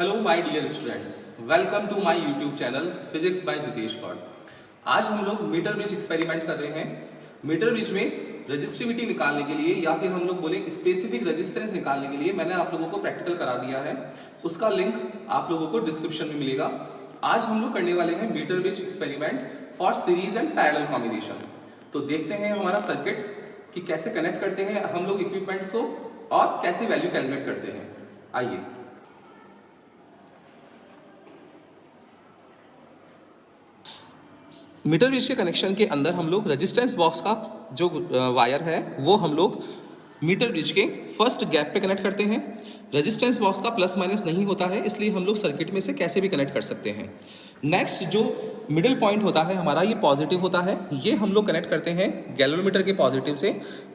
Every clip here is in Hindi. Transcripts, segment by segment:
Hello my dear students, welcome to my YouTube channel physics by Jitesh Gaur. आज हम लोग मीटर ब्रिज एक्सपेरिमेंट कर रहे हैं। मीटर ब्रिज में रेजिस्टिविटी निकालने के लिए या फिर हम लोग बोले स्पेसिफिक रेजिस्टेंस निकालने के लिए मैंने आप लोगों को प्रैक्टिकल करा दिया है। उसका लिंक आप लोगों को डिस्क्रिप्शन में मिलेगा। आज हम लोग करने वाले हैं metre bridge experiment for series and parallel combination. तो देखते हैं हमारा सर्किट कि कैसे कनेक्ट करते हैं हम लोग इक्विपमेंट्स को और कैसे वैल्यू कैलकुलेट करते हैं। आइए। मीटर ब्रिज के कनेक्शन के अंदर हम लोग रेजिस्टेंस बॉक्स का जो वायर है वो हम लोग मीटर ब्रिज के फर्स्ट गैप पे कनेक्ट करते हैं। रेजिस्टेंस बॉक्स का प्लस माइनस नहीं होता है, इसलिए हम लोग सर्किट में से कैसे भी कनेक्ट कर सकते हैं। नेक्स्ट जो मिडिल पॉइंट होता है हमारा, ये पॉजिटिव होता है, ये हम लोग कनेक्ट करते हैं गैल्वेनोमीटर के पॉजिटिव से।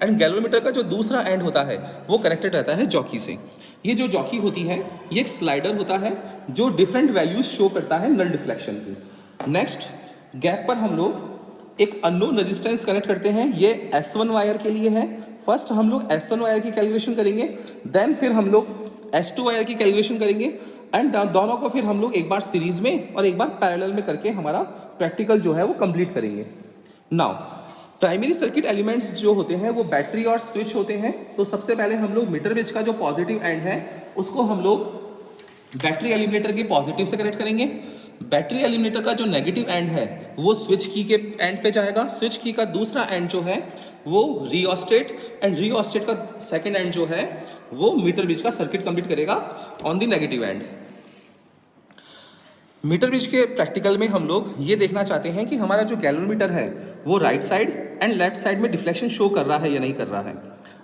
एंड गैल्वेनोमीटर का जो दूसरा एंड होता है वो कनेक्टेड रहता है जॉकी से। ये जो जॉकी होती है ये एक स्लाइडर होता है जो डिफरेंट वैल्यूज शो करता है नल डिफ्लेक्शन की। नेक्स्ट गैप पर हम लोग एक अननोन रेजिस्टेंस कनेक्ट करते हैं। ये S1 वायर के लिए है। फर्स्ट हम लोग S1 वायर की कैलकुलेशन करेंगे, देन फिर हम लोग S2 वायर की कैलकुलेशन करेंगे एंड दोनों को फिर हम लोग एक बार सीरीज में और एक बार पैरेलल में करके हमारा प्रैक्टिकल जो है वो कंप्लीट करेंगे। नाउ प्राइमरी सर्किट एलिमेंट्स जो होते हैं वो बैटरी और स्विच होते हैं। तो सबसे पहले हम लोग मीटर ब्रिज का जो पॉजिटिव एंड है उसको हम लोग बैटरी एलिमिनेटर के पॉजिटिव से कनेक्ट करेंगे। बैटरी एलिमिनेटर का जो नेगेटिव एंड है वो स्विच की के एंड पे जाएगा। स्विच की का दूसरा एंड जो है वो रियोस्टेट एंड रियोस्टेट का सेकंड एंड जो है वो मीटर ब्रिज का सर्किट कंप्लीट करेगा on the negative end. Metre bridge के प्रैक्टिकल में हम लोग ये देखना चाहते हैं कि हमारा जो गैल्वेनोमीटर है वो right side and left side में डिफ्लेक्शन शो कर रहा है या नहीं कर रहा है।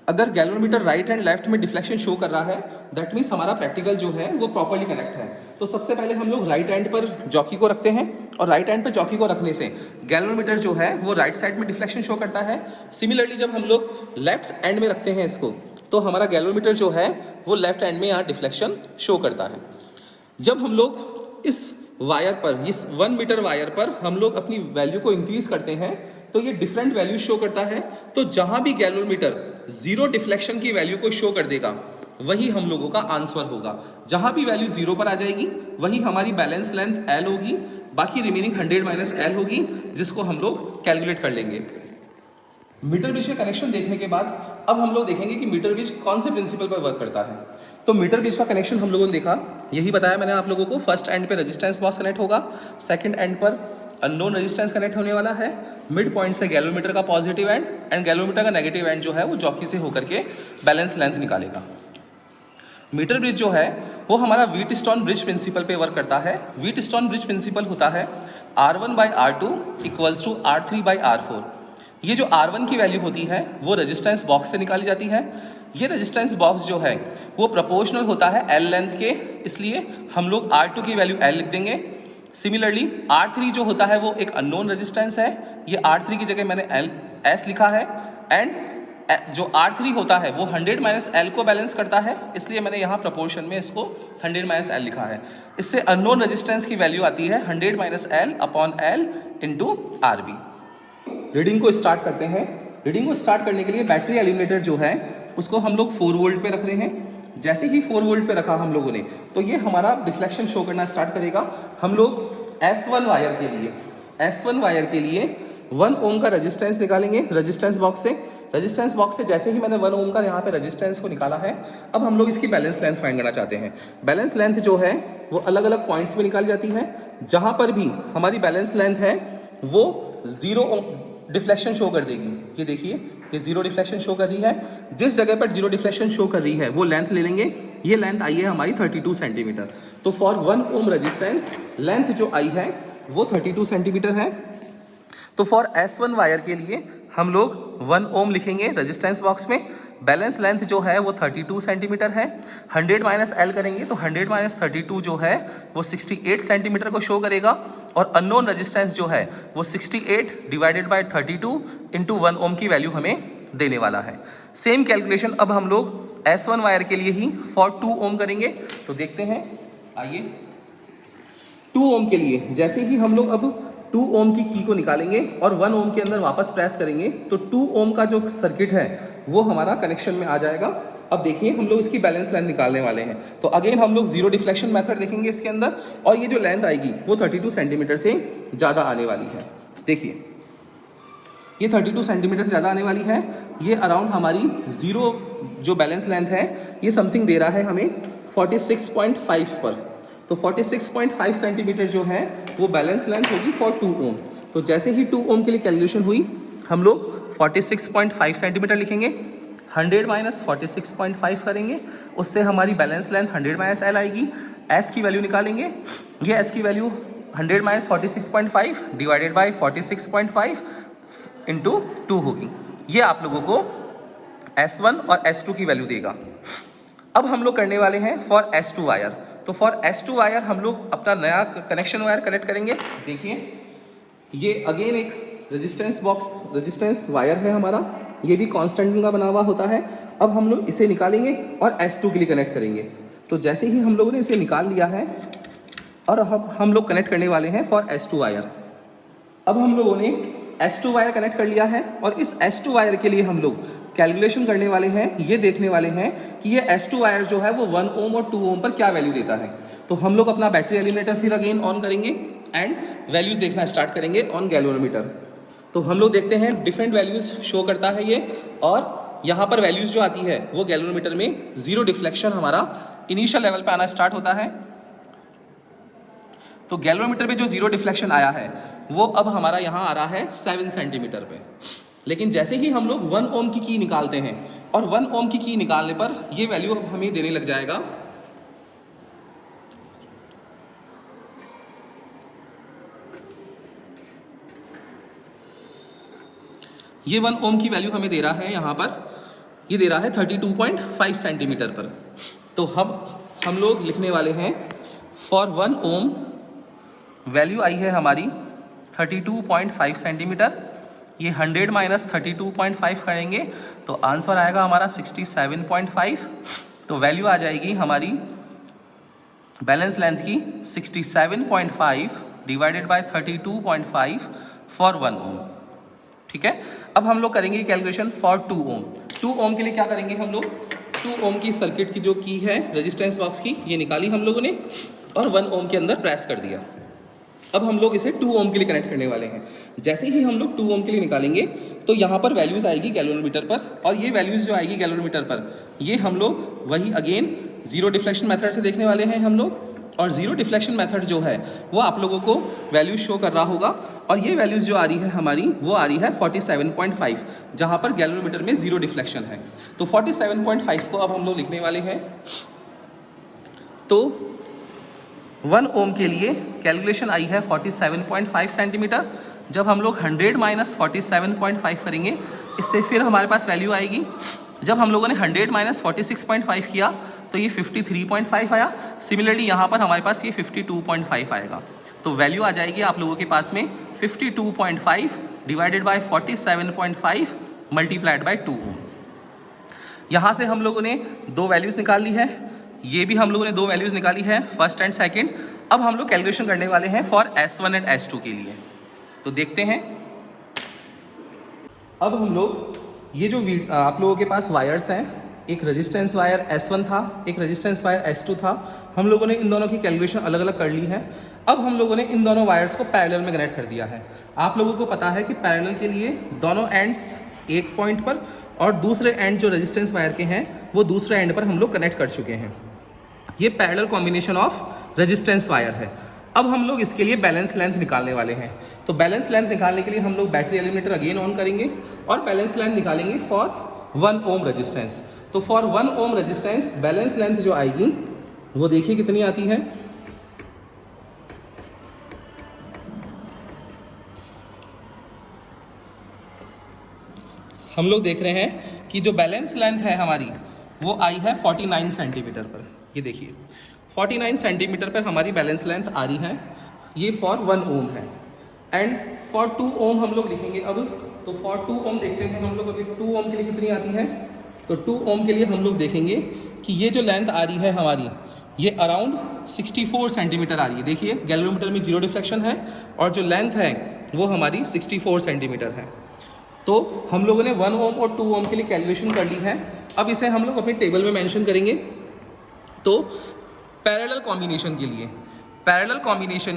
अगर गैल्वेनोमीटर राइट एंड लेफ्ट में डिफ्लेक्शन शो कर रहा है दैट मीन्स हमारा प्रैक्टिकल जो है वो प्रॉपर्ली कनेक्ट है। तो सबसे पहले हम लोग राइट एंड पर जॉकी को रखते हैं और राइट एंड पर जॉकी को रखने से गैल्वेनोमीटर जो है वो राइट साइड में डिफ्लेक्शन शो करता है। सिमिलरली जब हम लोग लेफ्ट एंड में रखते हैं इसको तो हमारा गैल्वेनोमीटर जो है वो लेफ्ट एंड में यहाँ डिफ्लेक्शन शो करता है। जब हम लोग इस वायर पर, इस 1 मीटर वायर पर हम लोग अपनी वैल्यू को इंक्रीज करते हैं तो ये डिफरेंट वैल्यू शो करता है। तो जहां भी गैल्वेनोमीटर जीरो डिफ्लेक्शन की वैल्यू को शो कर देगा वही हम लोगों का आंसर होगा। जहां भी वैल्यू जीरो पर आ जाएगी वही हमारी बैलेंस लेंथ L होगी, बाकी रिमेनिंग 100 माइनस L होगी जिसको हम लोग कैलकुलेट कर लेंगे। मीटर ब्रिज के कनेक्शन देखने के बाद अब हम लोग देखेंगे कि मीटर ब्रिज कौन से प्रिंसिपल पर वर्क करता है। तो मीटर ब्रिज का कनेक्शन हम लोगों ने देखा, यही बताया मैंने आप लोगों को। फर्स्ट एंड पे रेजिस्टेंस बॉक्स कनेक्ट होगा, सेकंड एंड पर अननोन रेजिस्टेंस कनेक्ट होने वाला है, मिड पॉइंट से गैल्वेनोमीटर का पॉजिटिव एंड गैल्वेनोमीटर का नेगेटिव एंड जो है वो जॉकी से होकर के बैलेंस लेंथ निकालेगा। मीटर ब्रिज जो है वो हमारा व्हीटस्टोन ब्रिज प्रिंसिपल पे वर्क करता है। व्हीटस्टोन ब्रिज प्रिंसिपल होता है R1/R2 इक्वल्स टू R3/R4। ये जो R1 की वैल्यू होती है वो रेजिस्टेंस बॉक्स से निकाली जाती है। ये रेजिस्टेंस बॉक्स जो है वो प्रोपोर्शनल होता है L लेंथ के, इसलिए हम लोग R2 की वैल्यू L लिख देंगे। सिमिलरली R3 जो होता है वो एक अननोन रेजिस्टेंस है, ये R3 की जगह मैंने S लिखा है। एंड जो R3 होता है वो 100 माइनस L को बैलेंस करता है, इसलिए मैंने यहाँ प्रोपोर्शन में इसको 100 माइनस L लिखा है। इससे अननोन रेजिस्टेंस की वैल्यू आती है 100 minus L upon L into RB। Reading को स्टार्ट करते हैं। रीडिंग को स्टार्ट करने के लिए बैटरी एलिमिनेटर जो है उसको हम लोग 4 वोल्ट पे रख रहे हैं। जैसे ही 4 वोल्ट पे रखा हम लोगों ने तो ये हमारा डिफ्लेक्शन शो करना स्टार्ट करेगा। हम लोग S1 वायर के लिए 1 ओम का रेजिस्टेंस निकालेंगे रेजिस्टेंस बॉक्स से। रेजिस्टेंस बॉक्स से जैसे ही मैंने 1 ओम का यहाँ पे रेजिस्टेंस को निकाला है, अब हम लोग इसकी बैलेंस लेंथ फाइंड करना चाहते हैं। बैलेंस लेंथ जो है वो अलग अलग पॉइंट्स पे निकाली जाती है। जहाँ पर भी हमारी बैलेंस लेंथ है वो जीरो डिफ्लेक्शन शो कर देगी। ये देखिए ये जीरो डिफ्लेक्शन शो कर रही है। जिस जगह पर जीरो डिफ्लेक्शन शो कर रही है वो लेंथ ले लेंगे। ये लेंथ आई है हमारी 32 सेंटीमीटर। तो फॉर 1 ओम रेजिस्टेंस लेंथ जो आई है वो 32 सेंटीमीटर है। तो फॉर S1 वायर के लिए हम लोग 1 ओम लिखेंगे रेजिस्टेंस बॉक्स में। बैलेंस लेंथ जो है वो 32 सेंटीमीटर है। 100 माइनस L करेंगे तो 100 माइनस 32 जो है वो 68 सेंटीमीटर को शो करेगा। और अननोन रेजिस्टेंस जो है वो 68 डिवाइडेड बाय 32 इंटू 1 ओम की वैल्यू हमें देने वाला है। सेम कैलकुलेशन अब हम लोग S1 वायर के लिए ही फॉर 2 ओम करेंगे। तो देखते हैं, आइए 2 ओम के लिए जैसे ही हम लोग अब 2 ओम की को निकालेंगे और 1 ओम के अंदर वापस प्रेस करेंगे तो 2 ओम का जो सर्किट है वो हमारा कनेक्शन में आ जाएगा। अब देखिए हम लोग इसकी बैलेंस लेंथ निकालने वाले हैं। तो अगेन हम लोग जीरो डिफ्लेक्शन मेथड देखेंगे इसके अंदर, और ये जो लेंथ आएगी वो 32 सेंटीमीटर से ज़्यादा आने वाली है। देखिए ये 32 सेंटीमीटर से ज़्यादा आने वाली है। ये अराउंड हमारी ज़ीरो जो बैलेंस लेंथ है ये समथिंग दे रहा है हमें 46.5 पर। तो 46.5 सेंटीमीटर जो है वो बैलेंस लेंथ होगी फॉर 2 ओम। तो जैसे ही 2 ओम के लिए कैलकुलेशन हुई हम लोग 46.5 सेंटीमीटर लिखेंगे, 100 माइनस 46.5 करेंगे, उससे हमारी बैलेंस लेंथ 100 माइनस एल आएगी। एस की वैल्यू निकालेंगे, ये एस की value 100 minus 46.5 divided by 46.5 into 2 होगी। ये आप लोगों को S1 और S2 की वैल्यू देगा। अब हम लोग करने वाले हैं फॉर S2 वायर। तो फॉर S2 वायर हम लोग अपना नया कनेक्शन वायर कनेक्ट करेंगे। देखिए ये अगेन एक रेजिस्टेंस वायर है हमारा, ये भी कांस्टेंट का बना हुआ होता है। अब हम लोग इसे निकालेंगे और S2 के लिए कनेक्ट करेंगे। तो जैसे ही हम लोगों ने इसे निकाल लिया है और अब हम लोग कनेक्ट करने वाले हैं फॉर S2 वायर। अब हम लोगों ने S2 वायर कनेक्ट कर लिया है और इस S2 वायर के लिए हम लोग कैलकुलेशन करने वाले हैं, ये देखने वाले हैं कि ये S2 वायर जो है वो 1 ओम और 2 ओम पर क्या वैल्यू देता है। तो हम लोग अपना बैटरी एलिमिनेटर फिर अगेन ऑन करेंगे एंड वैल्यूज़ देखना स्टार्ट करेंगे ऑन गैल्वेनोमीटर। तो हम लोग देखते हैं डिफरेंट वैल्यूज़ शो करता है ये, और यहाँ पर वैल्यूज़ जो आती है वो गैल्वेनोमीटर में ज़ीरो डिफ्लेक्शन हमारा इनिशियल लेवल पर आना स्टार्ट होता है। तो गैल्वेनोमीटर पे जो जीरो डिफ्लेक्शन आया है वो अब हमारा यहाँ आ रहा है 7 सेंटीमीटर पे। लेकिन जैसे ही हम लोग 1 ओम की की निकालते हैं और 1 ओम की की निकालने पर ये वैल्यू अब हमें देने लग जाएगा ये 1 ओम की वैल्यू हमें दे रहा है यहाँ पर, ये दे रहा है 32.5 सेंटीमीटर पर। तो हम लोग लिखने वाले हैं फॉर 1 ओम वैल्यू आई है हमारी 32.5 सेंटीमीटर। ये 100 माइनस 32.5 करेंगे तो आंसर आएगा हमारा 67.5। तो वैल्यू आ जाएगी हमारी बैलेंस लेंथ की 67.5 डिवाइडेड बाय 32.5 फॉर 1 ओम। ठीक है, अब हम लोग करेंगे कैलकुलेशन फॉर 2 ओम। 2 ओम के लिए क्या करेंगे हम लोग, 2 ओम की सर्किट की जो की है रेजिस्टेंस बॉक्स की ये निकाली हम लोगों ने और 1 ओम के अंदर प्रेस कर दिया। अब हम लोग इसे 2 ओम के लिए कनेक्ट करने वाले हैं। जैसे ही हम लोग 2 ओम के लिए निकालेंगे तो यहाँ पर वैल्यूज़ आएगी गैल्वेनोमीटर पर, और ये वैल्यूज़ जो आएगी गैल्वेनोमीटर पर ये हम लोग वही अगेन जीरो डिफ्लेक्शन मेथड से देखने वाले हैं हम लोग। और जीरो डिफ्लेक्शन मेथड जो है वो आप लोगों को वैल्यूज शो कर रहा होगा, और ये वैल्यूज़ जो आ रही है हमारी वो आ रही है 47.5, जहाँ पर गैल्वेनोमीटर में जीरो डिफ्लेक्शन है। तो 47.5 को अब हम लोग लिखने वाले हैं। तो 1 ओम के लिए कैलकुलेशन आई है 47.5 सेंटीमीटर। जब हम लोग 100 माइनस 47.5 करेंगे इससे फिर हमारे पास वैल्यू आएगी। जब हम लोगों ने 100 माइनस 46.5 किया तो ये 53.5 आया। सिमिलरली यहाँ पर हमारे पास ये 52.5 आएगा। तो वैल्यू आ जाएगी आप लोगों के पास में 52.5 डिवाइडेड बाय 47.5 मल्टीप्लाइड बाय 2 ओम। यहाँ से हम लोगों ने दो वैल्यूज़ निकाल ली है, ये भी हम लोगों ने दो वैल्यूज़ निकाली है फर्स्ट एंड सेकंड। अब हम लोग कैलकुलेशन करने वाले हैं फॉर S1 एंड S2 के लिए। तो देखते हैं, अब हम लोग ये जो आप लोगों के पास वायर्स हैं, एक रेजिस्टेंस वायर S1 था, एक रेजिस्टेंस वायर S2 था। हम लोगों ने इन दोनों की कैलकुलेशन अलग अलग कर ली है। अब हम लोगों ने इन दोनों वायर्स को पैरेलल में कनेक्ट कर दिया है। आप लोगों को पता है कि पैरेलल के लिए दोनों एंड्स एक पॉइंट पर और दूसरे एंड जो रेजिस्टेंस वायर के हैं वो दूसरे एंड पर हम लोग कनेक्ट कर चुके हैं। ये parallel combination of resistance wire है। अब हम लोग इसके लिए बैलेंस लेंथ निकालने वाले हैं। तो बैलेंस लेंथ निकालने के लिए हम लोग बैटरी एलिमिनेटर अगेन ऑन करेंगे और बैलेंस लेंथ निकालेंगे फॉर 1 ओम रेजिस्टेंस। तो for 1 ohm resistance balance length जो आएगी वो देखिए कितनी आती है। हम लोग देख रहे हैं कि जो बैलेंस लेंथ है हमारी वो आई है 49 सेंटीमीटर पर। ये देखिए 49 सेंटीमीटर पर हमारी बैलेंस लेंथ आ रही है। ये फॉर 1 ओम है। एंड फॉर 2 ओम हम लोग लिखेंगे अब। तो फॉर 2 ओम देखते हैं हम लोग अभी 2 ओम के लिए कितनी आती है। तो 2 ओम के लिए हम लोग देखेंगे कि ये जो लेंथ आ रही है हमारी ये अराउंड 64 सेंटीमीटर आ रही है। देखिए गैल्वेनोमीटर में जीरो डिफ्लेक्शन है और जो लेंथ है वो हमारी 64 सेंटीमीटर है। तो हम लोगों ने 1 ओम और 2 ओम के लिए कैलकुलेशन कर ली है। अब इसे हम लोग अपने टेबल में मेंशन करेंगे। तो पैरेलल कॉम्बिनेशन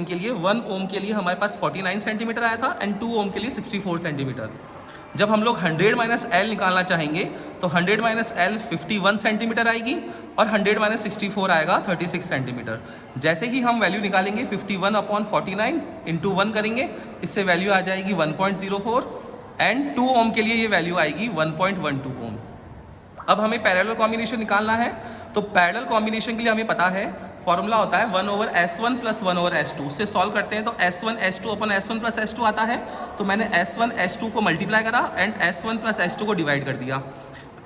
के लिए 1 ओम के लिए हमारे पास 49 सेंटीमीटर आया था एंड 2 ओम के लिए 64 सेंटीमीटर। जब हम लोग 100 माइनस एल निकालना चाहेंगे तो 100 माइनस एल 51 सेंटीमीटर आएगी और 100 माइनस 64 आएगा 36 सेंटीमीटर। जैसे ही हम वैल्यू निकालेंगे 51/49 इंटू 1 करेंगे, इससे वैल्यू आ जाएगी 1.04 एंड 2 ओम के लिए ये वैल्यू आएगी 1.12 ओम। अब हमें पैरेलल कॉम्बिनेशन निकालना है। तो पैरेलल कॉम्बिनेशन के लिए हमें पता है फॉर्मूला होता है 1/S1 + 1/S2। उससे सॉल्व करते हैं तो S1 S2 अपन S1 + S2 आता है। तो मैंने S1 S2 को मल्टीप्लाई करा एंड S1 + S2 को डिवाइड कर दिया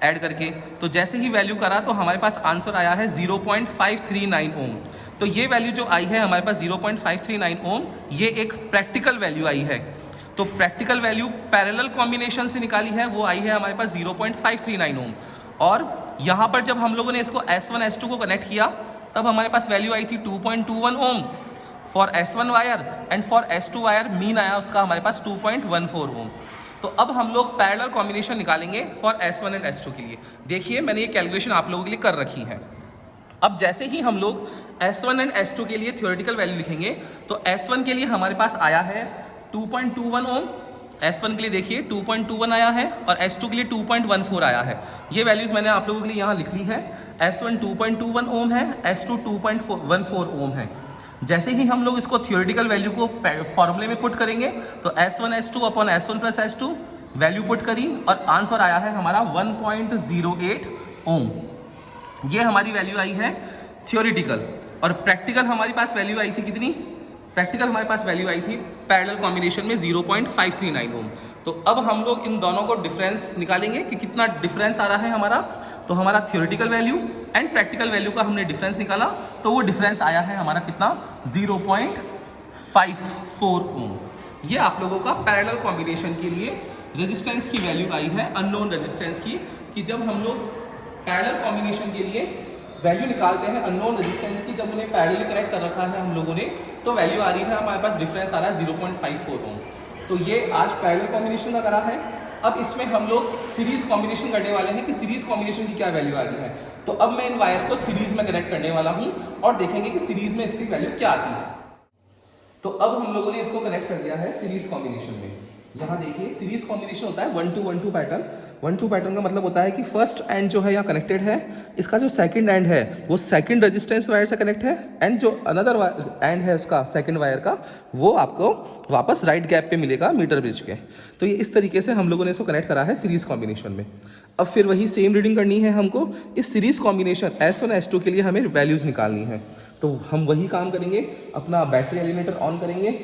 ऐड करके। तो जैसे ही वैल्यू करा तो हमारे पास आंसर आया है 0.539 ओम। तो ये वैल्यू जो आई है हमारे पास 0.539 ओम, ये एक प्रैक्टिकल वैल्यू आई है। तो प्रैक्टिकल वैल्यू पैरेलल कॉम्बिनेशन से निकाली है, वो आई है हमारे पास 0.539 ओम। और यहाँ पर जब हम लोगों ने इसको S1 S2 को कनेक्ट किया तब हमारे पास वैल्यू आई थी 2.21 ohm for S1 wire and for S2 wire mean आया उसका हमारे पास 2.14 ओम। तो अब हम लोग पैरेलल कॉम्बिनेशन निकालेंगे फॉर S1 एंड S2 के लिए। देखिए मैंने ये कैलकुलेशन आप लोगों के लिए कर रखी है। अब जैसे ही हम लोग S1 एंड S2 के लिए थ्योरेटिकल वैल्यू लिखेंगे तो S1 के लिए हमारे पास आया है 2.21 ओम। S1 के लिए देखिए 2.21 आया है और S2 के लिए 2.14 आया है। ये वैल्यूज़ मैंने आप लोगों के लिए यहाँ लिख ली है। S1 2.21 ओम है, S2 2.14 ओम है। जैसे ही हम लोग इसको थ्योरेटिकल वैल्यू को फॉर्मूले में पुट करेंगे तो S1 S2 upon S1 + S2 value put करी और आंसर आया है हमारा 1.08 ओम। ये हमारी वैल्यू आई है थ्योरेटिकल। और प्रैक्टिकल हमारी पास वैल्यू आई थी कितनी? प्रैक्टिकल हमारे पास वैल्यू आई थी पैरेलल कॉम्बिनेशन में 0.539 ओम। तो अब हम लोग इन दोनों को डिफरेंस निकालेंगे कि कितना डिफरेंस आ रहा है हमारा। तो हमारा theoretical value and practical value का हमने डिफरेंस निकाला तो वो डिफरेंस आया है हमारा कितना? 0.54 ओम। ये आप लोगों का पैरेलल कॉम्बिनेशन के लिए रेजिस्टेंस की वैल्यू आई है, अननोन रेजिस्टेंस की, कि जब हम लोग पैरेलल कॉम्बिनेशन के लिए वैल्यू निकालते हैं अननोन रेजिस्टेंस की, जब उन्हें पैरेलली कनेक्ट कर रखा है हम लोगों ने, तो वैल्यू आ रही है हमारे पास डिफरेंस आ रहा है 0.54 ओम। तो ये आज पैरेलल कॉम्बिनेशन का करा है। अब इसमें हम लोग सीरीज कॉम्बिनेशन करने वाले हैं कि सीरीज कॉम्बिनेशन की क्या वैल्यू आ रही है। तो अब मैं इन वायर को सीरीज में कनेक्ट करने वाला हूँ और देखेंगे कि सीरीज में इसकी वैल्यू क्या आती है। तो अब हम लोगों ने इसको कनेक्ट कर दिया है सीरीज कॉम्बिनेशन में। यहाँ देखिए सीरीज कॉम्बिनेशन होता है 1-2-1-2 पैटर्न। 1-2 पैटर्न का मतलब होता है कि फर्स्ट एंड जो है यहाँ कनेक्टेड है, इसका जो सेकंड एंड है वो सेकंड रेजिस्टेंस वायर से कनेक्ट है एंड जो अनदर एंड है उसका सेकंड वायर का वो आपको वापस राइट गैप पे मिलेगा मीटर ब्रिज के। तो ये इस तरीके से हम लोगों ने इसको कनेक्ट करा है सीरीज कॉम्बिनेशन में। अब फिर वही सेम रीडिंग करनी है हमको। इस सीरीज कॉम्बिनेशन S1 S2 के लिए हमें वैल्यूज़ निकालनी है। तो हम वही काम करेंगे, अपना बैटरी एलिमेंटर ऑन करेंगे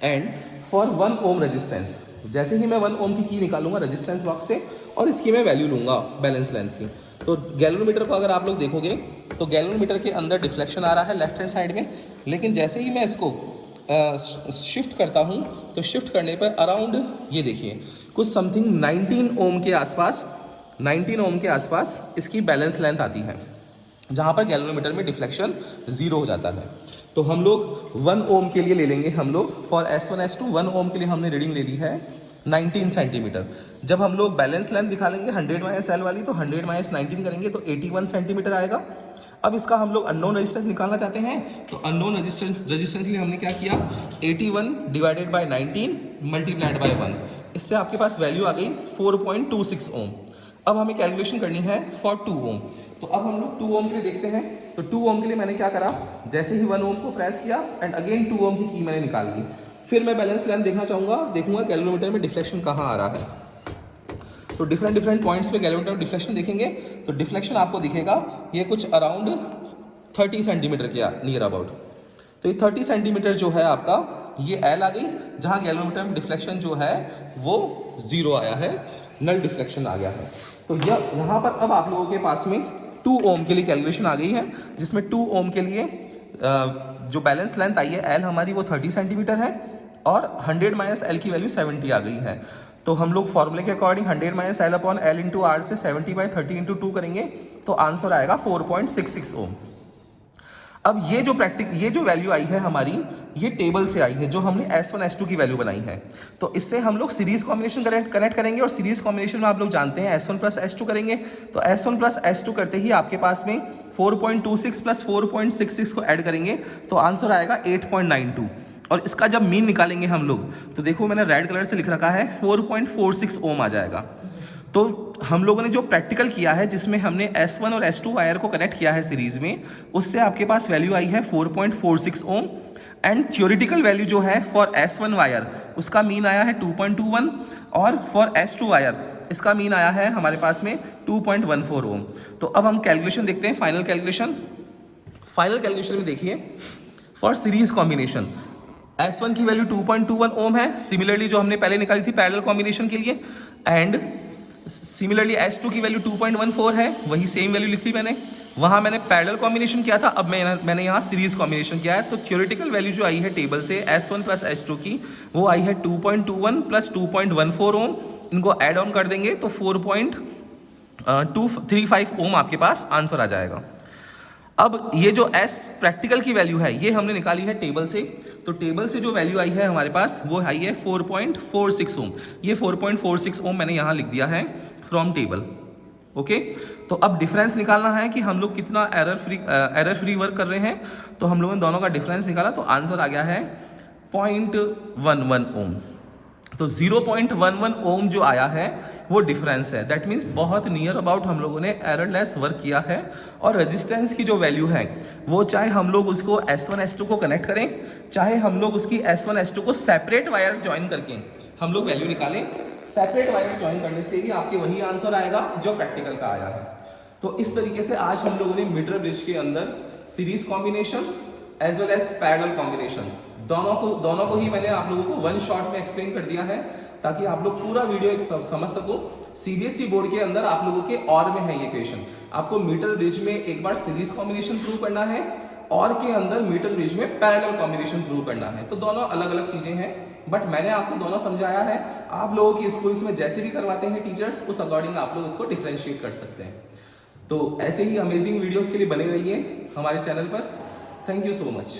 एंड फॉर 1 ओम रेजिस्टेंस, जैसे ही मैं 1 ओम की निकालूंगा रेजिस्टेंस बॉक्स से और इसकी मैं वैल्यू लूँगा बैलेंस लेंथ की। तो गैल्वेनोमीटर को अगर आप लोग देखोगे तो गैल्वेनोमीटर के अंदर डिफ्लेक्शन आ रहा है लेफ्ट हैंड साइड में, लेकिन जैसे ही मैं इसको शिफ्ट करता हूँ तो शिफ्ट करने पर अराउंड ये देखिए कुछ समथिंग 19 ओम के आसपास इसकी बैलेंस लेंथ आती है, जहाँ पर गैल्वेनोमीटर में डिफ्लेक्शन 0 हो जाता है। तो हम लोग 1 ओम के लिए ले लेंगे हम लोग फॉर S1 S2 1 ओम के लिए हमने रीडिंग ले ली है 19 सेंटीमीटर। जब हम लोग बैलेंस लेंथ दिखालेंगे 100 माइनस एल वाली, तो 100 माइनस 19 करेंगे तो 81 सेंटीमीटर आएगा। अब इसका हम लोग अननोन रेजिस्टेंस निकालना चाहते हैं, तो अननोन रेजिस्टेंस के लिए हमने क्या किया 81 डिवाइडेड बाय 19 मल्टीप्लाइड बाय 1, इससे आपके पास वैल्यू आ गई 4.26 ओम। अब हमें कैलकुलेशन करनी है फॉर 2 ओम। तो अब हम लोग 2 ओम के लिए देखते हैं। तो 2 ओम के लिए मैंने क्या करा, जैसे ही 1 ओम को प्रेस किया एंड अगेन 2 ओम की मैंने निकाल दी। फिर मैं बैलेंस लेंथ देखना चाहूँगा, देखूंगा गैल्वेनोमीटर में डिफ्लेक्शन कहाँ आ रहा है। तो डिफरेंट पॉइंट्स पे गैल्वेनोमीटर में डिफ्लेक्शन देखेंगे तो डिफ्लेक्शन आपको दिखेगा ये कुछ अराउंड 30 सेंटीमीटर के नियर अबाउट। तो ये 30 सेंटीमीटर जो है आपका ये एल आ गई, जहाँ गैल्वेनोमीटर में डिफ्लेक्शन जो है वो 0 आया है, नल डिफ्लेक्शन आ गया है। तो यहाँ पर अब आप लोगों के पास में 2 ओम के लिए कैलकुलेशन आ गई है, जिसमें 2 ओम के लिए जो बैलेंस लेंथ आई है एल हमारी वो 30 सेंटीमीटर है और 100 माइनस एल की वैल्यू 70 आ गई है। तो हम लोग फॉर्मूले के according 100 minus L upon L into R से 70/30 इंटू 2 करेंगे तो आंसर आएगा 4.66 ओम। अब ये जो वैल्यू आई है हमारी, ये टेबल से आई है, जो हमने S1 S2 की वैल्यू बनाई है। तो इससे हम लोग सीरीज कॉम्बिनेशन कनेक्ट करेंगे, और सीरीज कॉम्बिनेशन में आप लोग जानते हैं S1 प्लस S2 करेंगे। तो S1 प्लस S2 करते ही आपके पास में 4.26 प्लस 4.66 को ऐड करेंगे तो आंसर आएगा 8.92। और इसका जब मीन निकालेंगे हम लोग, तो देखो मैंने रेड कलर से लिख रखा है 4.46 ओम आ जाएगा। तो हम लोगों ने जो प्रैक्टिकल किया है, जिसमें हमने S1 और S2 वायर को कनेक्ट किया है सीरीज में, उससे आपके पास वैल्यू आई है 4.46 ओम। एंड थियोरिटिकल वैल्यू जो है फॉर S1 वायर, उसका मीन आया है 2.21, और फॉर S2 वायर इसका मीन आया है हमारे पास में 2.14 ओम। तो अब हम कैलकुलेशन देखते हैं, फाइनल कैलकुलेशन में देखिए, फॉर सीरीज कॉम्बिनेशन S1 की वैल्यू 2.21 ओम है, सिमिलरली जो हमने पहले निकाली थी पैरेलल कॉम्बिनेशन के लिए। एंड सिमिलरली S2 की वैल्यू 2.14 है, वही सेम वैल्यू लिखी मैंने, वहाँ मैंने पैरेलल कॉम्बिनेशन किया था, अब मैंने यहाँ सीरीज कॉम्बिनेशन किया है। तो थ्योरेटिकल वैल्यू जो आई है टेबल से S1 प्लस S2 की, वो आई है 2.21 प्लस 2.14 ओम। इनको ऐड ऑन कर देंगे तो 4.235 ओम आपके पास आंसर आ जाएगा। अब ये जो S प्रैक्टिकल की वैल्यू है, ये हमने निकाली है टेबल से। तो टेबल से जो वैल्यू आई है हमारे पास, वो आई है 4.46 ओम। ये 4.46 ओम मैंने यहाँ लिख दिया है फ्रॉम टेबल। ओके, तो अब डिफरेंस निकालना है कि हम लोग कितना एरर फ्री वर्क कर रहे हैं। तो हम लोगों ने दोनों का डिफरेंस निकाला, तो आंसर आ गया है 0.11 ओम। तो 0.11 ओम जो आया है वो डिफरेंस है, दैट मीन्स बहुत नियर अबाउट हम लोगों ने एररलेस वर्क किया है। और रेजिस्टेंस की जो वैल्यू है, वो चाहे हम लोग उसको S1 S2 को कनेक्ट करें, चाहे हम लोग उसकी S1 S2 को सेपरेट वायर ज्वाइन करके हम लोग वैल्यू निकालें, सेपरेट वायर ज्वाइन करने से भी आपके वही आंसर आएगा जो प्रैक्टिकल का आया है। तो इस तरीके से आज हम लोगों ने मीटर ब्रिज के अंदर series combination as well as parallel combination, दोनों को ही मैंने आप लोगों को वन शॉट में एक्सप्लेन कर दिया है, ताकि आप लोग पूरा वीडियो एक समझ सको। सीबीएसई बोर्ड के अंदर आप लोगों के और में है ये क्वेश्चन, आपको मीटर ब्रिज में एक बार सीरीज कॉम्बिनेशन प्रूव करना है, और के अंदर मीटर ब्रिज में पैरेलल कॉम्बिनेशन प्रूव करना है। तो दोनों अलग अलग चीजें हैं, बट मैंने आपको दोनों समझाया है। आप लोगों की स्कूल्स में जैसे भी करवाते हैं टीचर्स, उस अकॉर्डिंग आप लोग इसको डिफ्रेंशिएट कर सकते हैं। तो ऐसे ही अमेजिंग वीडियोस के लिए बने रहिए हमारे चैनल पर। Thank you so much.